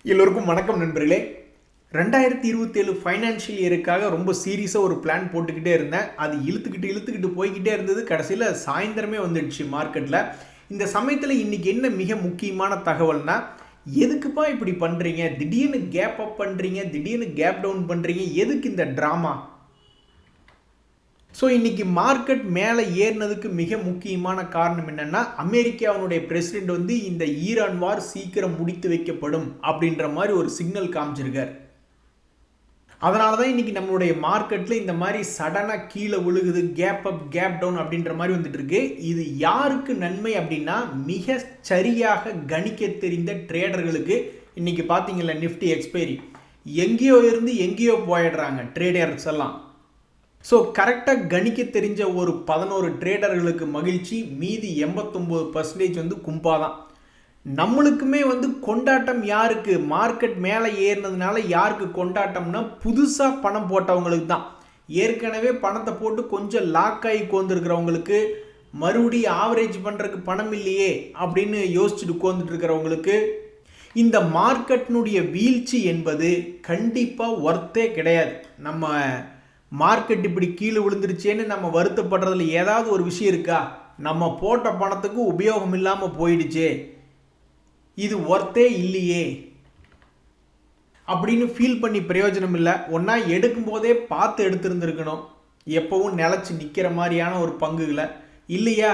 எல்லோருக்கும் வணக்கம் நண்பர்களே. 2027 ஃபைனான்ஷியல் இயருக்காக ரொம்ப சீரியஸாக ஒரு பிளான் போட்டுக்கிட்டே இருந்தேன். அது இழுத்துக்கிட்டு போய்கிட்டே இருந்தது. கடைசியில் சாயந்தரமே வந்துடுச்சு மார்க்கெட்டில். இந்த சமயத்தில் இன்றைக்கி என்ன மிக முக்கியமான தகவல்னா, எதுக்குப்பா இப்படி பண்ணுறீங்க, திடீர்னு கேப் அப் பண்ணுறீங்க, திடீர்னு கேப் டவுன் பண்ணுறீங்க, எதுக்கு இந்த ட்ராமா? ஸோ இன்றைக்கி மார்க்கெட் மேலே ஏறினதுக்கு மிக முக்கியமான காரணம் என்னென்னா, அமெரிக்காவுடைய பிரசிடெண்ட் வந்து இந்த ஈரான் வார் சீக்கிரம் முடித்து வைக்கப்படும் அப்படின்ற மாதிரி ஒரு சிக்னல் காமிச்சிருக்கார். அதனால தான் இன்றைக்கி நம்மளுடைய மார்க்கெட்டில் இந்த மாதிரி சடனாக கீழே விழுகுது, கேப் அப் கேப் டவுன் அப்படின்ற மாதிரி வந்துட்டு இருக்கு. இது யாருக்கு நன்மை அப்படின்னா, மிக சரியாக கணிக்க தெரிந்த ட்ரேடர்களுக்கு. இன்றைக்கி பார்த்தீங்களா நிஃப்டி எக்ஸ்பைரி எங்கேயோ இருந்து எங்கேயோ போயிடுறாங்க ட்ரேடர்ஸ் எல்லாம். ஸோ கரெக்டாக கணிக்க தெரிஞ்ச ஒரு 11 ட்ரேடர்களுக்கு மகிழ்ச்சி, மீதி 89% வந்து கும்பாதான். நம்மளுக்குமே வந்து கொண்டாட்டம் யாருக்கு? மார்க்கெட் மேலே ஏறினதுனால யாருக்கு கொண்டாட்டம்னா, புதுசாக பணம் போட்டவங்களுக்கு தான். ஏற்கனவே பணத்தை போட்டு கொஞ்சம் லாக் ஆகி உட்காந்துருக்கிறவங்களுக்கு, மறுபடியும் ஆவரேஜ் பண்ணுறதுக்கு பணம் இல்லையே அப்படின்னு யோசிச்சுட்டு உட்காந்துட்டு இருக்கிறவங்களுக்கு இந்த மார்க்கெட்டினுடைய வீழ்ச்சி என்பது கண்டிப்பாக ஒர்த்தே கிடையாது. நம்ம மார்க்கெட் இப்படி கீழே விழுந்துருச்சேன்னு நம்ம வருத்தப்படுறதுல ஏதாவது ஒரு விஷயம் இருக்கா? நம்ம போட்ட பணத்துக்கு உபயோகம் இல்லாமல் போயிடுச்சே, இது ஒர்த்தே இல்லையே அப்படின்னு ஃபீல் பண்ணி பிரயோஜனம் இல்லை. ஒன்றா எடுக்கும்போதே பார்த்து எடுத்துருந்துருக்கணும், எப்பவும் நிலச்சி நிற்கிற மாதிரியான ஒரு பங்குகளை. இல்லையா,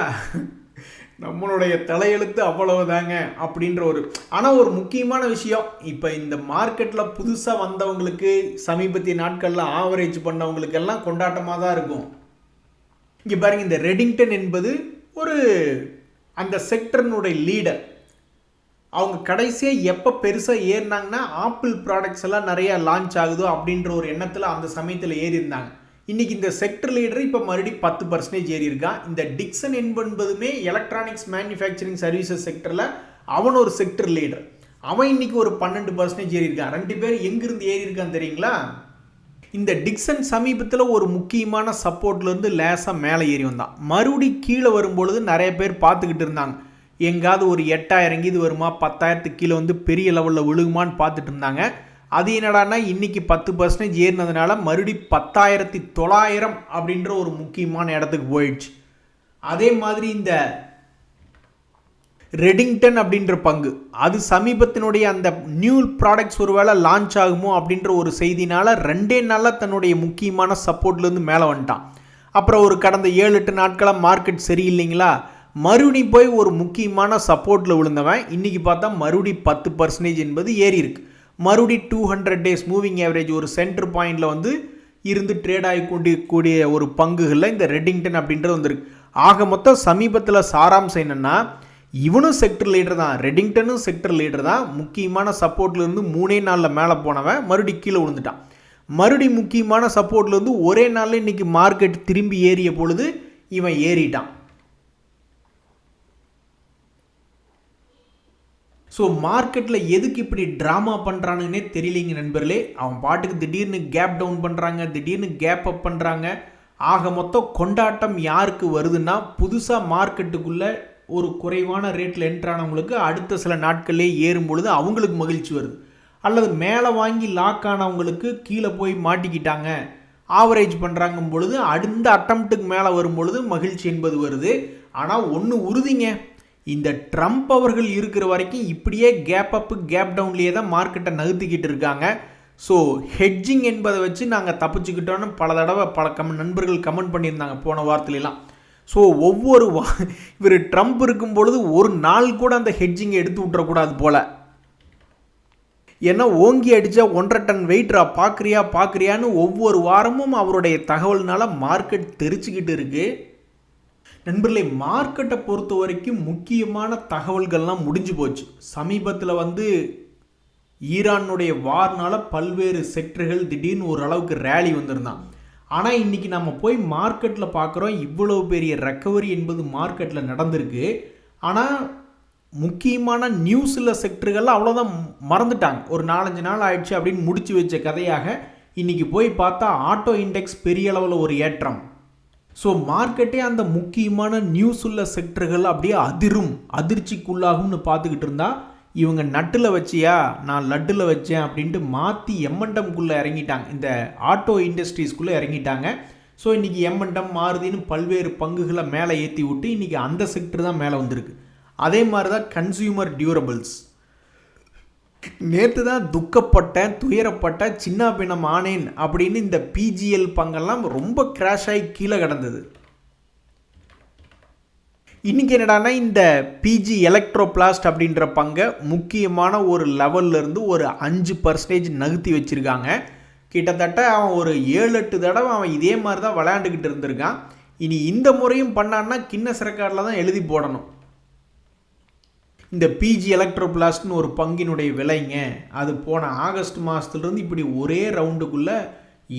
நம்மளுடைய தலையெழுத்து அவ்வளவுதாங்க அப்படின்ற ஒரு. ஆனால் ஒரு முக்கியமான விஷயம், இப்போ இந்த மார்க்கெட்டில் புதுசாக வந்தவங்களுக்கு, சமீபத்திய நாட்களில் ஆவரேஜ் பண்ணவங்களுக்கெல்லாம் கொண்டாட்டமாக தான் இருக்கும். இங்கே பாருங்க, இந்த ரெடிங்டன் என்பது ஒரு அந்த செக்டர்னுடைய லீடர். அவங்க கடைசியாக எப்போ பெருசாக ஏறினாங்கன்னா, ஆப்பிள் ப்ராடக்ட்ஸ் எல்லாம் நிறையா லான்ச் ஆகுதோ அப்படின்ற ஒரு எண்ணத்தில் அந்த சமயத்தில் ஏறி இருந்தாங்க. இன்றைக்கி இந்த செக்டர் லீடர் இப்போ மறுபடியும் 10% ஏறி இருக்கான். இந்த டிக்சன் என்பதுமே எலக்ட்ரானிக்ஸ் மேனுஃபேக்சரிங் சர்வீசஸ் செக்டரில் அவன் ஒரு செக்டர் லீடர். அவன் இன்னைக்கு ஒரு 12% ஏறி இருக்கான். 2 பேர் எங்கிருந்து ஏறி இருக்கான் தெரியுங்களா? இந்த டிக்சன் சமீபத்தில் ஒரு முக்கியமான சப்போர்ட்லேருந்து லேசாக மேலே ஏறி வந்தான். மறுபடி கீழே வரும்பொழுது நிறைய பேர் பார்த்துக்கிட்டு இருந்தாங்க, எங்காவது ஒரு 8000 இது வருமா, 10,000 கீழே வந்து பெரிய லெவலில் விழுகுமான்னு பார்த்துட்டு இருந்தாங்க. அது என்னடானா இன்னைக்கு 10% ஏறினதுனால மறுபடியும் 10,900 அப்படின்ற ஒரு முக்கியமான இடத்துக்கு போயிடுச்சு. அதே மாதிரி இந்த ரெடிங்டன் அப்படின்ற பங்கு, அது சமீபத்தினுடைய அந்த நியூ ப்ராடக்ட்ஸ் ஒருவேளை லான்ச் ஆகுமோ அப்படின்ற ஒரு செய்தினால 2 நாளில் தன்னுடைய முக்கியமான சப்போர்ட்லேருந்து மேலே வந்துட்டான். அப்புறம் ஒரு கடந்த 7-8 நாட்களாக மார்க்கெட் சரியில்லைங்களா, மறுபடியும் போய் ஒரு முக்கியமான சப்போர்ட்டில் விழுந்தவன் இன்னைக்கு பார்த்தா மறுபடியும் 10% என்பது ஏறி இருக்கு. மறுபடி 200 டேஸ் மூவிங் ஆவரேஜ் ஒரு சென்டர் பாயிண்டில் வந்து இருந்து ட்ரேட் ஆகி கொண்டிருக்கக்கூடிய ஒரு பங்குகளில் இந்த ரெடிங்டன் அப்படின்றது வந்துருக்கு. ஆக மொத்தம் சமீபத்தில் சாராம்சம் என்னென்னா, இவனும் செக்டர் லீடர் தான், ரெடிங்டனும் செக்டர் லீடர் தான். முக்கியமான சப்போர்ட்லேருந்து 3 நாளில் மேலே போனவன் மறுபடி கீழே விழுந்துட்டான். மறுபடி முக்கியமான சப்போர்ட்லேருந்து ஒரே நாளில் இன்றைக்கி மார்க்கெட் திரும்பி ஏறிய பொழுது இவன் ஏறிட்டான். ஸோ மார்க்கெட்டில் எதுக்கு இப்படி ட்ராமா பண்ணுறானுன்னே தெரியலைங்க நண்பர்களே. அவன் பாட்டுக்கு திடீர்னு கேப் டவுன் பண்ணுறாங்க, திடீர்னு கேப் அப் பண்ணுறாங்க. ஆக மொத்தம் கொண்டாட்டம் யாருக்கு வருதுன்னா, புதுசாக மார்க்கெட்டுக்குள்ளே ஒரு குறைவான ரேட்டில் என்ட்ரானவங்களுக்கு அடுத்த சில நாட்கள்லேயே ஏறும் பொழுது அவங்களுக்கு மகிழ்ச்சி வருது. அல்லது மேலே வாங்கி லாக் ஆனவங்களுக்கு கீழே போய் மாட்டிக்கிட்டாங்க, ஆவரேஜ் பண்ணுறாங்கும் பொழுது அடுத்த அட்டம்ப்ட்டுக்கு மேலே வரும் பொழுது மகிழ்ச்சி என்பது வருது. ஆனால் ஒன்று உறுதிங்க, இந்த ட்ரம்ப் அவர்கள் இருக்கிற வரைக்கும் இப்படியே கேப் அப்பு கேப் டவுன்லேயே தான் மார்க்கெட்டை நகர்த்திக்கிட்டு இருக்காங்க. ஸோ ஹெட்ஜிங் என்பதை வச்சு நாங்கள் தப்பிச்சுக்கிட்டோன்னு பல தடவை நண்பர்கள் கமெண்ட் பண்ணியிருந்தாங்க போன வாரத்துலலாம். ஸோ இவர் ட்ரம்ப் இருக்கும் பொழுது ஒரு நாள் கூட அந்த ஹெட்ஜிங்கை எடுத்து விட்டுறக்கூடாது போல். ஏன்னா ஓங்கி அடித்தா 1.5 டன் வெயிட்ரா பார்க்குறியான்னு ஒவ்வொரு வாரமும் அவருடைய தகவல்னால மார்க்கெட் தெரிச்சுக்கிட்டு இருக்குது. நண்பர்களே, மார்க்கெட்டை பொறுத்த வரைக்கும் முக்கியமான தகவல்கள்லாம் முடிஞ்சு போச்சு. சமீபத்தில் வந்து ஈரானுடைய வார்னால் பல்வேறு செக்டர்கள் திடீர்னு ஓரளவுக்கு ரேலி வந்திருந்தான். ஆனால் இன்றைக்கி நம்ம போய் மார்க்கெட்டில் பார்க்குறோம், இவ்வளவு பெரிய ரெக்கவரி என்பது மார்க்கெட்டில் நடந்திருக்கு. ஆனால் முக்கியமான நியூஸில் செக்டர்கள் அவ்வளோதான் மறந்துட்டாங்க. ஒரு 4-5 நாள் ஆயிடுச்சு அப்படின்னு முடிச்சு வச்ச கதையாக இன்றைக்கி போய் பார்த்தா ஆட்டோ இண்டெக்ஸ் பெரிய அளவில் ஒரு ஏற்றம். ஸோ மார்க்கெட்டே அந்த முக்கியமான நியூஸ் உள்ள செக்டர்கள் அப்படியே அதிர்ச்சிக்குள்ளாகும்னு பார்த்துக்கிட்டு இருந்தால் இவங்க நட்டில் வச்சியா நான் லட்டில் வச்சேன் அப்படின்ட்டு மாற்றி எம்என்டம்குள்ளே இறங்கிட்டாங்க, இந்த ஆட்டோ இண்டஸ்ட்ரீஸ்குள்ளே இறங்கிட்டாங்க. ஸோ இன்றைக்கி எம்என்டம் மாருதின்னு பல்வேறு பங்குகளை மேலே ஏற்றி விட்டு இன்றைக்கி அந்த செக்டர் தான் மேலே வந்திருக்கு. அதே மாதிரி தான் கன்சியூமர் டியூரபிள்ஸ். நேற்று தான் துக்கப்பட்டேன், துயரப்பட்ட, சின்ன பின்னம் ஆனேன் அப்படின்னு இந்த பிஜிஎல் பங்கெல்லாம் ரொம்ப கிராஷ் ஆகி கீழே கிடந்தது. இன்றைக்கி என்னடானா இந்த பிஜி எலக்ட்ரோபிளாஸ்ட் அப்படின்ற பங்கை முக்கியமான ஒரு லெவல்லேருந்து ஒரு 5% நகர்த்தி வச்சுருக்காங்க. கிட்டத்தட்ட அவன் ஒரு 7-8 தடவை அவன் இதே மாதிரி தான் விளையாண்டுக்கிட்டு இருந்திருக்கான். இனி இந்த முறையும் பண்ணான்னா கின்னஸ் ரெக்கார்டில் தான் எழுதி போடணும். இந்த பிஜி எலக்ட்ரோபிளாஸ்ட்னு ஒரு பங்கினுடைய விலைங்க, அது போன ஆகஸ்ட் மாதத்துலேருந்து இப்படி ஒரே ரவுண்டுக்குள்ளே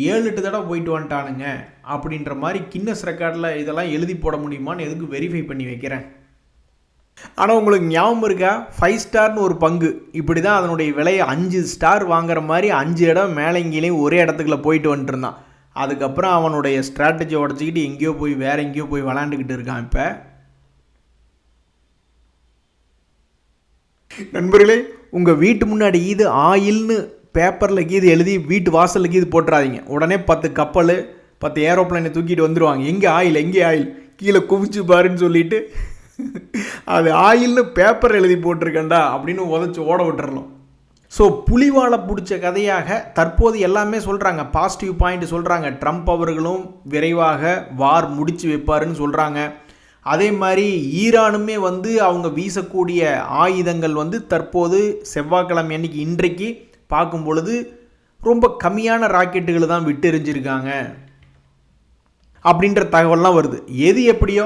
7-8 தடவை போயிட்டு வந்துட்டானுங்க அப்படின்ற மாதிரி கின்னஸ் ரெக்கார்டில் இதெல்லாம் எழுதி போட முடியுமான்னு எதுக்கு வெரிஃபை பண்ணி வைக்கிறேன். ஆனால் உங்களுக்கு ஞாபகம் இருக்கா, 5 ஸ்டார்னு ஒரு பங்கு இப்படி தான் அதனுடைய விலையை 5 ஸ்டார் வாங்குற மாதிரி 5 இடம் மேலேங்கிலையும் ஒரே இடத்துக்குள்ள போயிட்டு வந்துட்டு இருந்தான். அதுக்கப்புறம் அவனுடைய ஸ்ட்ராட்டஜி உடச்சிக்கிட்டு எங்கேயோ போய் வேறு எங்கேயோ போய் விளாண்டுக்கிட்டு இருக்கான். இப்போ நண்பர்களே, உங்கள் வீட்டு முன்னாடி இது ஆயில்னு பேப்பரில் கீது எழுதி வீட்டு வாசலில் கீது போட்டுறாதீங்க. உடனே 10 கப்பல் 10 ஏரோப்ளைனை தூக்கிட்டு வந்துடுவாங்க. எங்கே ஆயில் எங்கே ஆயில் கீழே குவிச்சு பாருன்னு சொல்லிட்டு அது ஆயில்னு பேப்பர் எழுதி போட்டிருக்கேன்டா அப்படின்னு உதச்சி ஓட விட்டுறலாம். ஸோ புலிவாலை பிடிச்ச கதையாக தற்போது எல்லாமே சொல்கிறாங்க, பாசிட்டிவ் பாயிண்ட் சொல்கிறாங்க. ட்ரம்ப் அவர்களும் விரைவாக வார் முடிச்சு வைப்பாருன்னு சொல்கிறாங்க. அதே மாதிரி ஈரானுமே அவங்க வீசக்கூடிய ஆயுதங்கள் தற்போது செவ்வாய்க்கிழமை அன்னைக்கு இன்றைக்கு பார்க்கும் பொழுது ரொம்ப கம்மியான ராக்கெட்டுகளை தான் விட்டு எறிஞ்சிருக்காங்க அப்படின்ற தகவல்லாம் வருது. எது எப்படியோ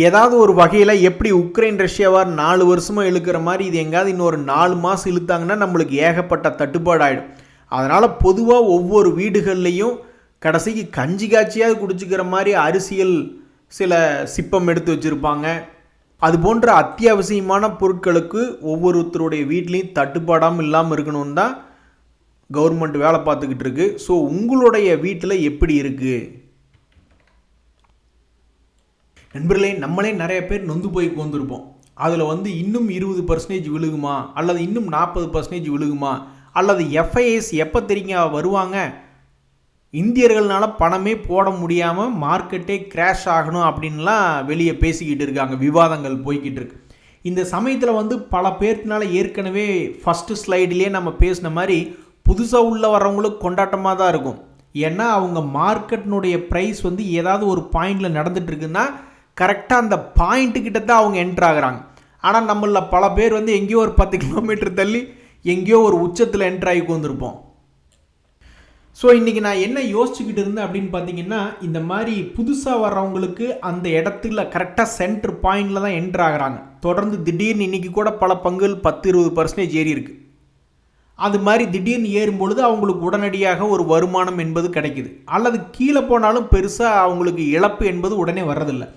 ஏதாவது ஒரு வகையில் எப்படி உக்ரைன் ரஷ்யாவார் 4 வருஷமாக இழுக்கிற மாதிரி இது எங்காவது இன்னொரு 4 மாதம் இழுத்தாங்கன்னா நம்மளுக்கு ஏகப்பட்ட தட்டுப்பாடு ஆகிடும். அதனால் பொதுவாக ஒவ்வொரு வீடுகள்லேயும் கடைசிக்கு கஞ்சி காய்ச்சியாவது குடிச்சிக்கிற மாதிரி அரிசிகள் சில சிப்பம் எடுத்து வச்சுருப்பாங்க. அது போன்ற அத்தியாவசியமான பொருட்களுக்கு ஒவ்வொருத்தருடைய வீட்லேயும் தட்டுப்பாடாமல் இல்லாமல் இருக்கணும்னு தான் கவர்மெண்ட் வேலை பார்த்துக்கிட்டு இருக்கு. ஸோ உங்களுடைய வீட்டில் எப்படி இருக்குது நண்பர்களே? நம்மளே நிறைய பேர் நொந்து போய் கொண்டிருப்போம். அதில் இன்னும் 20% விழுகுமா அல்லது இன்னும் 40% விழுகுமா அல்லது எஃப்ஐஎஸ் எப்போ தெரியுங்க வருவாங்க, இந்தியர்களால் பணமே போட முடியாமல் மார்க்கெட்டே கிராஷ் ஆகணும் அப்படின்லாம் வெளியே பேசிக்கிட்டு இருக்காங்க, விவாதங்கள் போய்கிட்டு இருக்கு. இந்த சமயத்தில் பல பேர்த்தினால ஏற்கனவே ஃபஸ்ட்டு ஸ்லைட்லேயே நம்ம பேசின மாதிரி புதுசாக உள்ள வரவங்களுக்கு கொண்டாட்டமாக தான் இருக்கும். ஏன்னா அவங்க மார்க்கெட்டினுடைய ப்ரைஸ் ஏதாவது ஒரு பாயிண்டில் நடந்துட்டு இருக்குன்னா கரெக்டாக அந்த பாயிண்ட்டுக்கிட்ட தான் அவங்க என்ட்ரு ஆகுறாங்க. ஆனால் நம்மளில் பல பேர் எங்கேயோ ஒரு 10 கிலோமீட்டர் தள்ளி எங்கேயோ ஒரு உச்சத்தில் என்ட்ரு ஆகி வந்திருப்போம். ஸோ இன்றைக்கி நான் என்ன யோசிச்சுக்கிட்டு இருந்தேன் அப்படின்னு பார்த்தீங்கன்னா, இந்த மாதிரி புதுசாக வர்றவங்களுக்கு அந்த இடத்துல கரெக்டாக சென்டர் பாயிண்டில் தான் என்ட்ரு ஆகிறாங்க. தொடர்ந்து திடீர்னு இன்றைக்கி கூட பல பங்குகள் 10-20% ஏறி இருக்குது. அது மாதிரி திடீர்னு ஏறும்பொழுது அவங்களுக்கு உடனடியாக ஒரு வருமானம் என்பது கிடைக்குது. அல்லது கீழே போனாலும் பெருசாக அவங்களுக்கு இழப்பு என்பது உடனே வர்றதில்லை.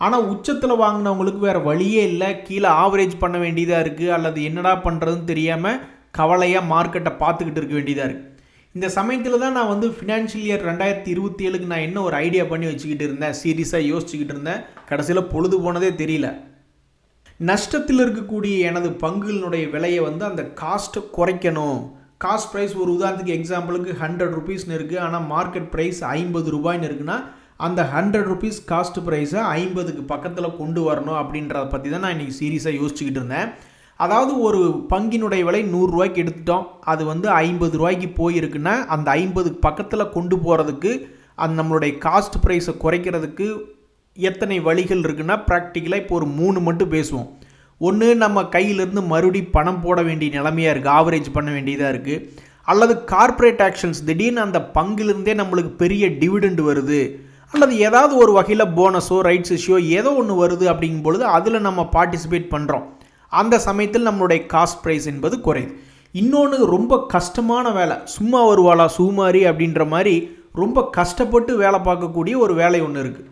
ஆனால் உச்சத்தில் வாங்கினவங்களுக்கு வேறு வழியே இல்லை, கீழே ஆவரேஜ் பண்ண வேண்டியதாக இருக்குது. அல்லது என்னடா பண்ணுறதுன்னு தெரியாமல் கவலையாக மார்க்கெட்டை பார்த்துக்கிட்டு இருக்க வேண்டியதாக இருக்குது. இந்த சமயத்தில் தான் நான் ஃபினான்ஷியல் இயர் 2027க்கு நான் என்ன ஒரு ஐடியா பண்ணி வச்சுக்கிட்டு இருந்தேன், சீரியஸாக யோசிச்சுக்கிட்டு இருந்தேன். கடைசியில் பொழுது போனதே தெரியல. நஷ்டத்தில் இருக்கக்கூடிய எனது பங்குகளினுடைய விலையை அந்த காஸ்ட்டை குறைக்கணும். காஸ்ட் ப்ரைஸ் ஒரு உதாரணத்துக்கு எக்ஸாம்பிளுக்கு 100 ரூபீஸ்னு இருக்குது, ஆனால் மார்க்கெட் ப்ரைஸ் 50 ரூபாய்னு இருக்குன்னா அந்த 100 ரூபீஸ் காஸ்ட் ப்ரைஸை 50க்கு பக்கத்தில் கொண்டு வரணும் அப்படின்றத பற்றி தான் நான் இன்றைக்கி சீரியஸாக யோசிச்சுக்கிட்டு இருந்தேன். அதாவது ஒரு பங்கினுடைய விலை 100 ரூபாய்க்கு எடுத்துட்டோம், அது 50 ரூபாய்க்கு போயிருக்குன்னா அந்த 50க்கு பக்கத்தில் கொண்டு போகிறதுக்கு அந்த நம்மளுடைய காஸ்ட் ப்ரைஸை குறைக்கிறதுக்கு எத்தனை வழிகள் இருக்குன்னா ப்ராக்டிக்கலாக இப்போ ஒரு 3 மட்டும் பேசுவோம். ஒன்று, நம்ம கையிலேருந்து மறுபடி பணம் போட வேண்டிய நிலைமையாக இருக்குது, ஆவரேஜ் பண்ண வேண்டியதாக இருக்குது. அல்லது கார்ப்பரேட் ஆக்ஷன்ஸ், திடீர்னு அந்த பங்கிலிருந்தே நம்மளுக்கு பெரிய டிவிடெண்ட் வருது, அல்லது ஏதாவது ஒரு வகையில் போனஸோ ரைட்ஸ் இஷ்யூ ஏதோ ஒன்று வருது அப்படிங்கும் பொழுது அதில் நம்ம பார்ட்டிசிபேட் பண்ணுறோம். அந்த சமயத்தில் நம்மளுடைய காஸ்ட் ப்ரைஸ் என்பது குறையுது. இன்னொன்று, ரொம்ப கஷ்டமான வேலை, சும்மா வருவாளா சுமாரி அப்படின்ற மாதிரி ரொம்ப கஷ்டப்பட்டு வேலை பார்க்கக்கூடிய ஒரு வேலை ஒன்று இருக்குது.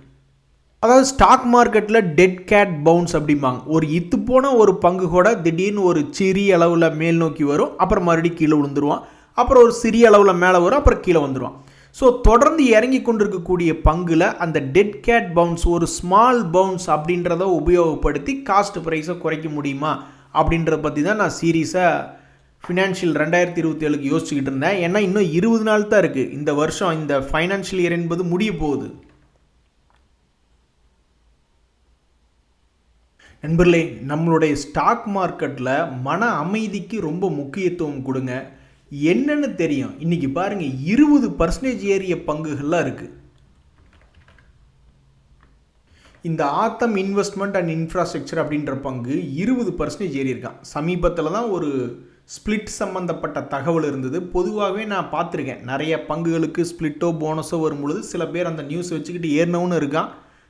அதாவது ஸ்டாக் மார்க்கெட்டில் டெட் கேட் பவுன்ஸ் அப்படிம்பாங்க. ஒரு இத்து போன ஒரு பங்கு கூட திடீர்னு ஒரு சிறிய அளவில் மேல் நோக்கி வரும், அப்புறம் மறுபடியும் கீழே விழுந்துருவான், அப்புறம் ஒரு சிறிய அளவில் மேலே வரும், அப்புறம் கீழே வந்துடுவான். ஸோ தொடர்ந்து இறங்கி கொண்டிருக்கக்கூடிய பங்கில் அந்த டெட் கேட் பவுன்ஸ், ஒரு ஸ்மால் பவுன்ஸ் அப்படின்றத உபயோகப்படுத்தி காஸ்ட் ப்ரைஸை குறைக்க முடியுமா அப்படின்றத பற்றி தான் நான் சீரியஸாக ஃபினான்ஷியல் 2027க்கு யோசிச்சுக்கிட்டு இருந்தேன். ஏன்னா இன்னும் 20 நாள் தான் இருக்குது இந்த வருஷம், இந்த ஃபைனான்ஷியல் இயர் என்பது முடிய போகுது. நண்பர்களே, நம்மளுடைய ஸ்டாக் மார்க்கெட்டில் மன அமைதிக்கு ரொம்ப முக்கியத்துவம் கொடுங்க. என்னன்னு தெரியும், இன்றைக்கி பாருங்கள் 20% ஏறிய பங்குகள்லாம் இருக்குது. இந்த ஆத்தம் இன்வெஸ்ட்மெண்ட் அண்ட் இன்ஃப்ராஸ்ட்ரக்சர் அப்படின்ற பங்கு 20% ஏறி இருக்கான். சமீபத்தில் தான் ஒரு ஸ்பிளிட் சம்மந்தப்பட்ட தகவல் இருந்தது. பொதுவாகவே நான் பார்த்துருக்கேன், நிறைய பங்குகளுக்கு ஸ்பிளிட்டோ போனஸோ வரும் பொழுது சில பேர் அந்த நியூஸை வச்சுக்கிட்டு ஏறினவனு இருக்கான்,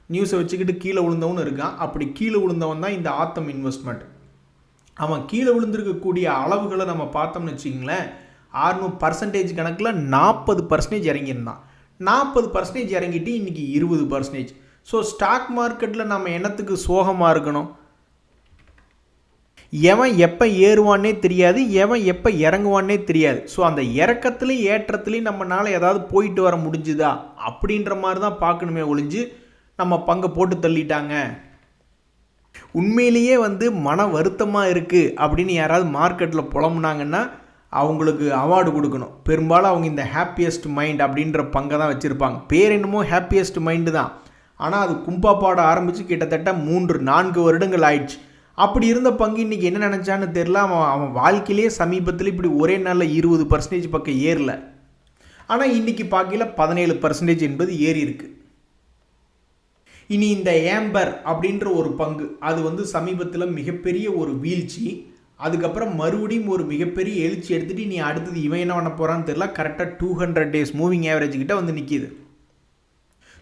நியூஸை வச்சுக்கிட்டு கீழே விழுந்தவனு இருக்கான். அப்படி கீழே விழுந்தவன் தான் இந்த ஆத்தம் இன்வெஸ்ட்மெண்ட். அவன் கீழே விழுந்திருக்கக்கூடிய அளவுகளை நம்ம பார்த்தோம்னு வச்சுக்கிங்களேன், 600% கணக்கில் 40% இறங்கியிருந்தான். 40% இறங்கிட்டு இன்றைக்கி 20%. ஸோ ஸ்டாக் மார்க்கெட்டில் நம்ம என்னத்துக்கு சோகமாக இருக்கணும்? எவன் எப்போ ஏறுவான்னே தெரியாது, எவன் எப்போ இறங்குவான்னே தெரியாது. ஸோ அந்த இறக்கத்துலேயும் ஏற்றத்துலேயும் நம்மளால் ஏதாவது போயிட்டு வர முடிஞ்சுதா அப்படின்ற மாதிரி தான் பார்க்கணுமே ஒழிஞ்சு நம்ம பங்கை போட்டு தள்ளிட்டாங்க, உண்மையிலேயே மன வருத்தமாக இருக்குது அப்படின்னு யாராவது மார்க்கெட்டில் புலம்புனாங்கன்னா அவங்களுக்கு அவார்டு கொடுக்கணும். பெரும்பாலும் அவங்க இந்த ஹாப்பியஸ்ட் மைண்ட் அப்படின்ற பங்கை தான் வச்சுருப்பாங்க. பேர் என்னமோ ஹாப்பியஸ்ட் மைண்டு தான், ஆனால் அது கும்பா பாட ஆரம்பித்து கிட்டத்தட்ட 3-4 வருடங்கள் ஆயிடுச்சு. அப்படி இருந்த பங்கு இன்றைக்கி என்ன நினச்சான்னு தெரில. அவன் வாழ்க்கையிலேயே சமீபத்தில் இப்படி ஒரே நாளில் 20% பக்கம் ஏறல. ஆனால் இன்றைக்கி பார்க்கல 17% என்பது ஏறி இருக்குது. இனி இந்த ஏம்பர் அப்படின்ற ஒரு பங்கு, அது சமீபத்தில் மிகப்பெரிய ஒரு வீழ்ச்சி, அதுக்கப்புறம் மறுபடியும் ஒரு மிகப்பெரிய எழுச்சி எடுத்துகிட்டு நீ அடுத்தது இவன் என்ன பண்ண போகிறான்னு தெரில. கரெக்டாக 200 days மூவிங் ஆவரேஜ் கிட்ட நிற்கிது.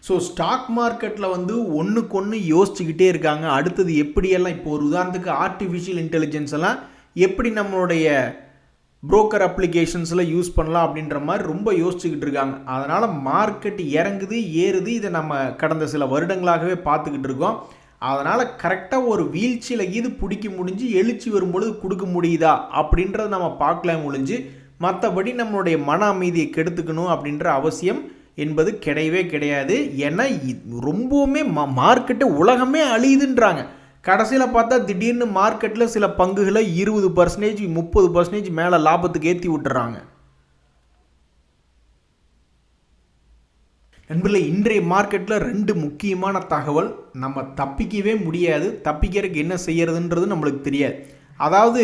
ஸோ ஸ்டாக் மார்க்கெட்டில் ஒன்றுக்கு ஒன்று யோசிச்சுக்கிட்டே இருக்காங்க. அடுத்தது எப்படியெல்லாம், இப்போ ஒரு உதாரணத்துக்கு ஆர்டிஃபிஷியல் இன்டெலிஜென்ஸ் எல்லாம் எப்படி நம்மளுடைய புரோக்கர் அப்ளிகேஷன்ஸில் யூஸ் பண்ணலாம் அப்படின்ற மாதிரி ரொம்ப யோசிச்சுக்கிட்டு இருக்காங்க. அதனால் மார்க்கெட் இறங்குது ஏறுது, இதை நம்ம கடந்த சில வருடங்களாகவே பார்த்துக்கிட்டு இருக்கோம். அதனால் கரெக்டாக ஒரு வீழ்ச்சியில் இது பிடிக்க முடிஞ்சு எழுச்சி வரும்பொழுது கொடுக்க முடியுதா அப்படின்றத நம்ம பார்க்கலாம் ஒழிஞ்சு, மற்றபடி நம்மளுடைய மன அமைதியை கெடுத்துக்கணும் அப்படின்ற அவசியம் என்பது கிடையவே கிடையாது. ஏன்னா ரொம்பவுமே மார்க்கெட்டு உலகமே அழியுதுன்றாங்க. கடைசியில் பார்த்தா திடீர்னு மார்க்கெட்டில் சில பங்குகளை 20%, 30% மேலே லாபத்துக்கு ஏற்றி விட்டுறாங்க. நண்பர்களே, இன்றைய மார்க்கெட்டில் 2 முக்கியமான தகவல் நம்ம தப்பிக்கவே முடியாது. தப்பிக்கிறதுக்கு என்ன செய்யறதுன்றது நம்மளுக்கு தெரியாது. அதாவது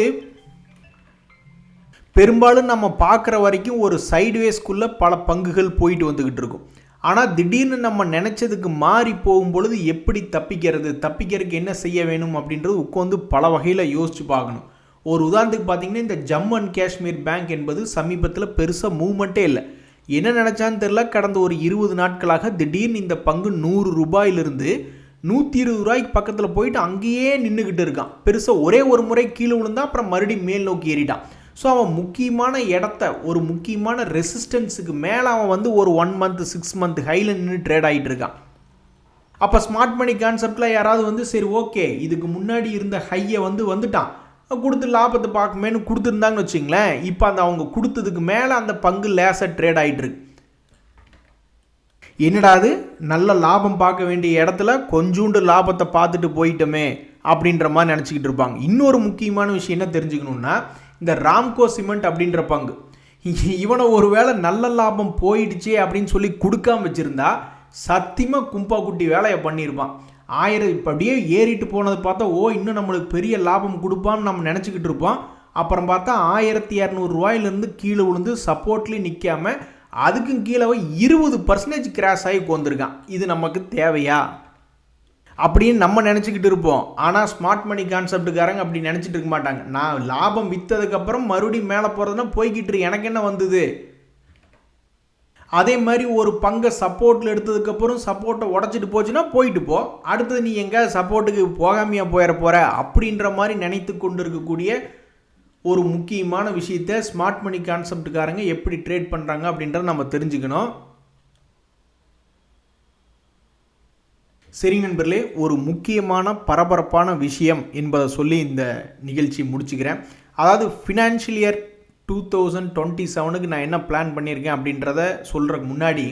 பெரும்பாலும் நம்ம பார்க்குற வரைக்கும் ஒரு சைட்வேஸ்க்குள்ளே பல பங்குகள் போயிட்டு வந்துக்கிட்டு இருக்கும். ஆனால் திடீர்னு நம்ம நினச்சதுக்கு மாறி போகும்பொழுது எப்படி தப்பிக்கிறதுக்கு என்ன செய்ய வேணும் அப்படின்றது உட்காந்து பல வகையில் யோசித்து பார்க்கணும். ஒரு உதாரணத்துக்கு பார்த்திங்கன்னா, இந்த ஜம்மு அண்ட் காஷ்மீர் பேங்க் என்பது சமீபத்தில் பெருசாக மூவ்மெண்ட்டே இல்லை. என்ன நினச்சான்னு தெரில, கடந்த ஒரு 20 நாட்களாக திடீர்னு இந்த பங்கு 100 ரூபாயிலிருந்து 120 ரூபாய்க்கு பக்கத்தில் போயிட்டு அங்கேயே நின்றுக்கிட்டு இருக்கான். பெருசாக ஒரே ஒரு முறை கீழே விழுந்தா அப்புறம் மறுபடியும் மேல் நோக்கி ஏறிட்டான். ஸோ அவன் முக்கியமான இடத்த, ஒரு முக்கியமான ரெசிஸ்டன்ஸுக்கு மேலே அவன் ஒரு 1 month 6 month ஹையில் நின்று ட்ரேட் ஆகிட்டு இருக்கான். அப்போ ஸ்மார்ட் மணி கான்செப்டில் யாராவது சரி ஓகே இதுக்கு முன்னாடி இருந்த ஹையை வந்துட்டான் கொடுத்து லாபத்தை பார்க்குமேனு கொடுத்துருந்தாங்கன்னு வச்சிங்களேன், இப்போ அவங்க கொடுத்ததுக்கு மேலே அந்த பங்கு லேசாக ட்ரேட் ஆகிட்டு இருக்கு. என்னடாது நல்ல லாபம் பார்க்க வேண்டிய இடத்துல கொஞ்சோண்டு லாபத்தை பார்த்துட்டு போயிட்டோமே அப்படின்ற மாதிரி நினச்சிக்கிட்டு இருப்பாங்க. இன்னொரு முக்கியமான விஷயம் என்ன தெரிஞ்சுக்கணுன்னா, இந்த ராம்கோ சிமெண்ட் அப்படின்ற பங்கு, இவனை ஒரு வேளை நல்ல லாபம் போயிடுச்சே அப்படின்னு சொல்லி கொடுக்காம வச்சுருந்தா சத்தியமாக கும்பா குட்டி வேலையை பண்ணியிருப்பான். 1000 இப்போ அப்படியே ஏறிட்டு போனது பார்த்தா இன்னும் நம்மளுக்கு பெரிய லாபம் கொடுப்பான்னு நம்ம நினச்சிக்கிட்டு இருப்போம். அப்புறம் பார்த்தா 1200 ரூபாயிலேருந்து கீழே விழுந்து சப்போர்ட்லேயும் நிற்காமல் அதுக்கும் கீழே 20% கிராஷ் ஆகி கொண்டிருக்கான். இது நமக்கு தேவையா அப்படின்னு நம்ம நினச்சிக்கிட்டு இருப்போம். ஆனால் ஸ்மார்ட் மணி கான்செப்டுக்காரங்க அப்படி நினச்சிட்டு இருக்க மாட்டாங்க. நான் லாபம் விற்றதுக்கப்புறம் மறுபடியும் மேலே போகிறதுனா போய்கிட்டு எனக்கு என்ன வந்தது. அதே மாதிரி ஒரு பங்கை சப்போர்ட்டில் எடுத்ததுக்கப்புறம் சப்போர்ட்டை உடச்சிட்டு போச்சுன்னா போயிட்டு போ, அடுத்தது நீ எங்கே சப்போர்ட்டுக்கு போகாமையாக போயிட அப்படின்ற மாதிரி நினைத்து கொண்டு இருக்கக்கூடிய ஒரு முக்கியமான விஷயத்தை ஸ்மார்ட் மணி கான்செப்டுக்காரங்க எப்படி ட்ரேட் பண்ணுறாங்க அப்படின்றத நம்ம தெரிஞ்சுக்கணும். சரி நண்பர்களே, ஒரு முக்கியமான பரபரப்பான விஷயம் என்பதை சொல்லி இந்த நிகழ்ச்சி முடிச்சுக்கிறேன். அதாவது ஃபினான்ஷியல் இயர் 2027க்கு நான் என்ன பிளான் பண்ணியிருக்கேன் அப்படின்றத சொல்கிறதுக்கு முன்னாடி,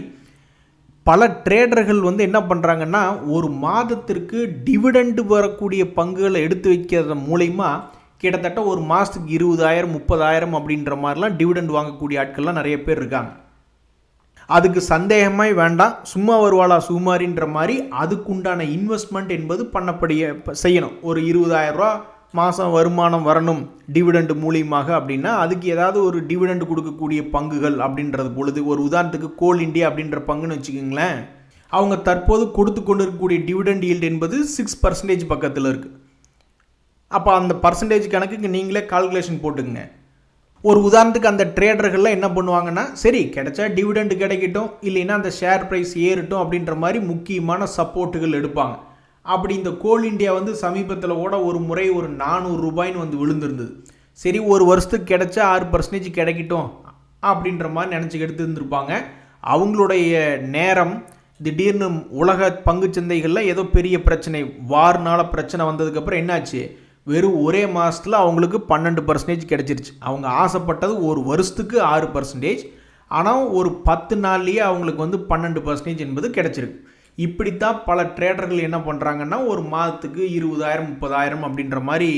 பல ட்ரேடர்கள் என்ன பண்ணுறாங்கன்னா, ஒரு மாதத்திற்கு டிவிடெண்ட் வரக்கூடிய பங்குகளை எடுத்து வைக்கிறது மூலயமா கிட்டத்தட்ட ஒரு மாதத்துக்கு 20,000 30,000 அப்படின்ற மாதிரிலாம் டிவிடெண்ட் வாங்கக்கூடிய ஆட்கள்லாம் நிறைய பேர் இருக்காங்க. அதுக்கு சந்தேகமாய் வேண்டாம், சும்மா வருவாளா சுகுமாரின்ற மாதிரி அதுக்குண்டான இன்வெஸ்ட்மெண்ட் என்பது செய்யணும். ஒரு 20,000 ரூபா மாதம் வருமானம் வரணும் டிவிடெண்ட் மூலியமாக அப்படின்னா அதுக்கு ஏதாவது ஒரு டிவிடெண்ட் கொடுக்கக்கூடிய பங்குகள் அப்படின்றது பொழுது, ஒரு உதாரணத்துக்கு கோல் இண்டியா அப்படின்ற பங்குன்னு வச்சுக்கோங்களேன், அவங்க தற்போது கொடுத்து கொண்டு இருக்கக்கூடிய டிவிடெண்ட் ஈல்டு என்பது 6% பக்கத்தில் இருக்குது. அப்போ அந்த பர்சன்டேஜ் கணக்குக்கு நீங்களே கால்குலேஷன் போட்டுக்குங்க. ஒரு உதாரணத்துக்கு அந்த ட்ரேடர்கள்லாம் என்ன பண்ணுவாங்கன்னா, சரி கிடைச்சா டிவிடெண்ட் கிடைக்கட்டும், இல்லைன்னா அந்த ஷேர் ப்ரைஸ் ஏறட்டும் அப்படின்ற மாதிரி முக்கியமான சப்போர்ட்டுகள் எடுப்பாங்க. அப்படி இந்த கோல் இண்டியா வந்து சமீபத்தில் கூட ஒரு முறை ஒரு 400 ரூபாய்ன்னு வந்து விழுந்திருந்தது. சரி ஒரு வருஷத்துக்கு கிடைச்சா 6% கிடைக்கட்டும் அப்படின்ற மாதிரி நினச்சி எடுத்து இருந்திருப்பாங்க. அவங்களுடைய நேரம் திடீர்னு உலக பங்குச்சந்தைகளில் ஏதோ பெரிய பிரச்சனை, வார்னால பிரச்சனை வந்ததுக்கப்புறம் என்னாச்சு, வெறும் ஒரே மாதத்தில் அவங்களுக்கு 12% கிடச்சிருச்சு. அவங்க ஆசைப்பட்டது ஒரு வருஷத்துக்கு 6%, ஆனால் ஒரு 10 நாள்லேயே அவங்களுக்கு வந்து 12% என்பது கிடச்சிருக்கு. இப்படித்தான் பல ட்ரேடர்கள் என்ன பண்ணுறாங்கன்னா, ஒரு மாதத்துக்கு 20,000 30,000 அப்படின்ற மாதிரி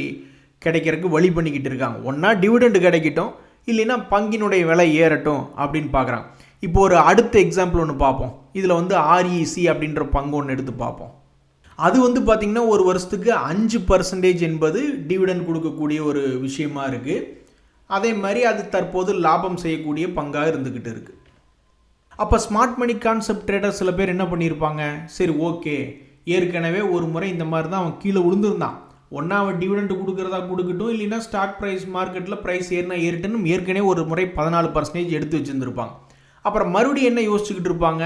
கிடைக்கிறதுக்கு வழி பண்ணிக்கிட்டு இருக்காங்க. ஒன்றா டிவிடெண்ட் கிடைக்கட்டும், இல்லைன்னா பங்கினுடைய விலை ஏறட்டும் அப்படின்னு பார்க்குறாங்க. இப்போ ஒரு அடுத்த எக்ஸாம்பிள் ஒன்று பார்ப்போம். இதில் வந்து REC அப்படின்ற பங்கு ஒன்று எடுத்து பார்ப்போம். அது வந்து பார்த்திங்கன்னா ஒரு வருஷத்துக்கு 5% என்பது டிவிடெண்ட் கொடுக்கக்கூடிய ஒரு விஷயமா இருக்குது. அதே மாதிரி அது தற்போது லாபம் செய்யக்கூடிய பங்காக இருந்துக்கிட்டு இருக்குது. அப்போ ஸ்மார்ட் மணி கான்செப்ட் ட்ரேடர் சில பேர் என்ன பண்ணியிருப்பாங்க, சரி ஓகே ஏற்கனவே ஒரு முறை இந்த மாதிரி தான் அவன் கீழே விழுந்துருந்தான், ஒன்றா அவன் டிவிடெண்ட் கொடுக்குறதா கொடுக்கட்டும், இல்லைன்னா ஸ்டாக் ப்ரைஸ் மார்க்கெட்டில் ப்ரைஸ் ஏறினா ஏறிட்டுன்னு ஏற்கனவே ஒரு முறை 14% எடுத்து வச்சுருந்துருப்பாங்க. அப்புறம் மறுபடியும் என்ன யோசிச்சுக்கிட்டு இருப்பாங்க,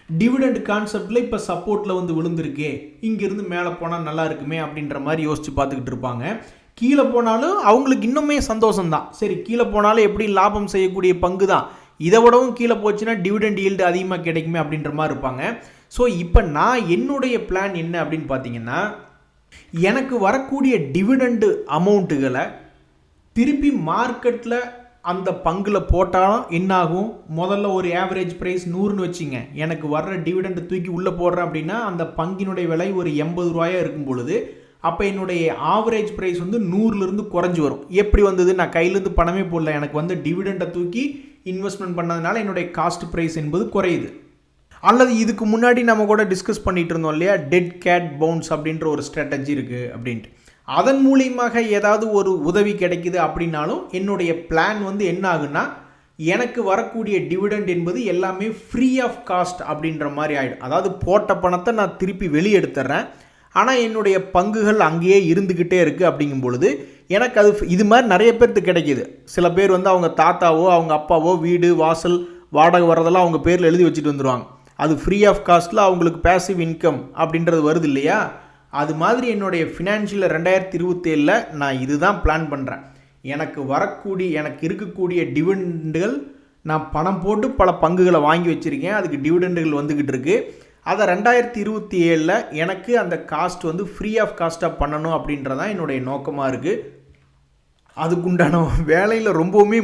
டிவிடெண்ட் கான்செப்டில் இப்போ சப்போர்ட்டில் வந்து விழுந்திருக்கே, இங்கேருந்து மேலே போனால் நல்லா இருக்குமே அப்படின்ற மாதிரி யோசித்து பார்த்துக்கிட்டு இருப்பாங்க. கீழே போனாலும் அவங்களுக்கு இன்னுமே சந்தோஷம்தான், சரி கீழே போனாலும் எப்படி லாபம் செய்யக்கூடிய பங்கு தான், இதை விடவும் கீழே போச்சுன்னா டிவிடெண்ட் ஈல்டு அதிகமாக கிடைக்குமே அப்படின்ற மாதிரி இருப்பாங்க. ஸோ இப்போ நான் என்னுடைய பிளான் என்ன அப்படின்னு பார்த்தீங்கன்னா, எனக்கு வரக்கூடிய டிவிடெண்டு அமௌண்ட்டுகளை திருப்பி மார்க்கெட்டில் அந்த பங்கில் போட்டாலும் என்னாகும், முதல்ல ஒரு ஆவரேஜ் ப்ரைஸ் 100ன்னு வச்சுங்க, எனக்கு வர்ற டிவிடெண்ட் தூக்கி உள்ளே போடுறேன் அப்படின்னா அந்த பங்கினுடைய விலை ஒரு 80 ரூபாயாக இருக்கும் பொழுது, அப்போ என்னுடைய ஆவரேஜ் ப்ரைஸ் வந்து 100லேருந்து குறைஞ்சி வரும். எப்படி வந்தது, நான் கையிலேருந்து பணமே போடல, எனக்கு வந்து டிவிடெண்டை தூக்கி இன்வெஸ்ட்மெண்ட் பண்ணதுனால என்னுடைய காஸ்ட் ப்ரைஸ் என்பது குறையுது. அல்லது இதுக்கு முன்னாடி நம்ம கூட டிஸ்கஸ் பண்ணிகிட்டு இருந்தோம் இல்லையா, டெட் கேட் பவுன்ஸ் அப்படின்ற ஒரு ஸ்ட்ராட்டஜி இருக்குது அப்படின்ட்டு, அதன் மூலியமாக ஏதாவது ஒரு உதவி கிடைக்குது அப்படின்னாலும் என்னுடைய பிளான் வந்து என்ன ஆகுன்னா, எனக்கு வரக்கூடிய டிவிடெண்ட் என்பது எல்லாமே ஃப்ரீ ஆஃப் காஸ்ட் அப்படின்ற மாதிரி ஆகிடும். அதாவது போட்ட பணத்தை நான் திருப்பி வெளியே எடுத்துட்றேன், ஆனால் என்னுடைய பங்குகள் அங்கேயே இருந்துக்கிட்டே இருக்குது. அப்படிங்கும் பொழுது எனக்கு அது இது மாதிரி நிறைய பேருக்கு கிடைக்கிது. சில பேர் வந்து அவங்க தாத்தாவோ அவங்க அப்பாவோ வீடு வாசல் வாடகை வரதெல்லாம் அவங்க பேரில் எழுதி வச்சுட்டு வந்துடுவாங்க. அது ஃப்ரீ ஆஃப் காஸ்ட்டில் அவங்களுக்கு பேசிவ் இன்கம் அப்படின்றது வருது இல்லையா. அது மாதிரி என்னுடைய ஃபினான்ஷியல் 2027 நான் இதுதான் பிளான் பண்ணுறேன். எனக்கு இருக்கக்கூடிய டிவிடெண்டுகள், நான் பணம் போட்டு பல பங்குகளை வாங்கி வச்சுருக்கேன், அதுக்கு டிவிடெண்டுகள் வந்துக்கிட்டு இருக்குது. அதை 2027 எனக்கு அந்த காஸ்ட் வந்து ஃப்ரீ ஆஃப் காஸ்ட்டாக பண்ணணும் அப்படின்றதான் என்னுடைய நோக்கமாக இருக்குது. அதுக்குண்டான வேலையில் ரொம்பவுமே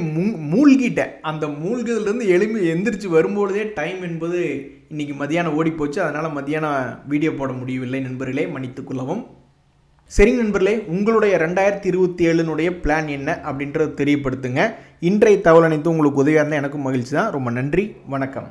மூழ்கிட்டேன். அந்த மூழ்குதுலேருந்து எந்திரிச்சு வரும்பொழுதே டைம் என்பது இன்றைக்கி மதியானம் ஓடிப்போச்சு. அதனால் மதியானம் வீடியோ போட முடியவில்லை நண்பர்களே, மன்னித்துக்கொள்ளவும். சரிங்க நண்பர்களே, உங்களுடைய 2027 பிளான் என்ன அப்படின்றத தெரியப்படுத்துங்க. இன்றைய தகவல் அனைத்தும் உங்களுக்கு உதவியாக இருந்தால் எனக்கும் மகிழ்ச்சி தான். ரொம்ப நன்றி, வணக்கம்.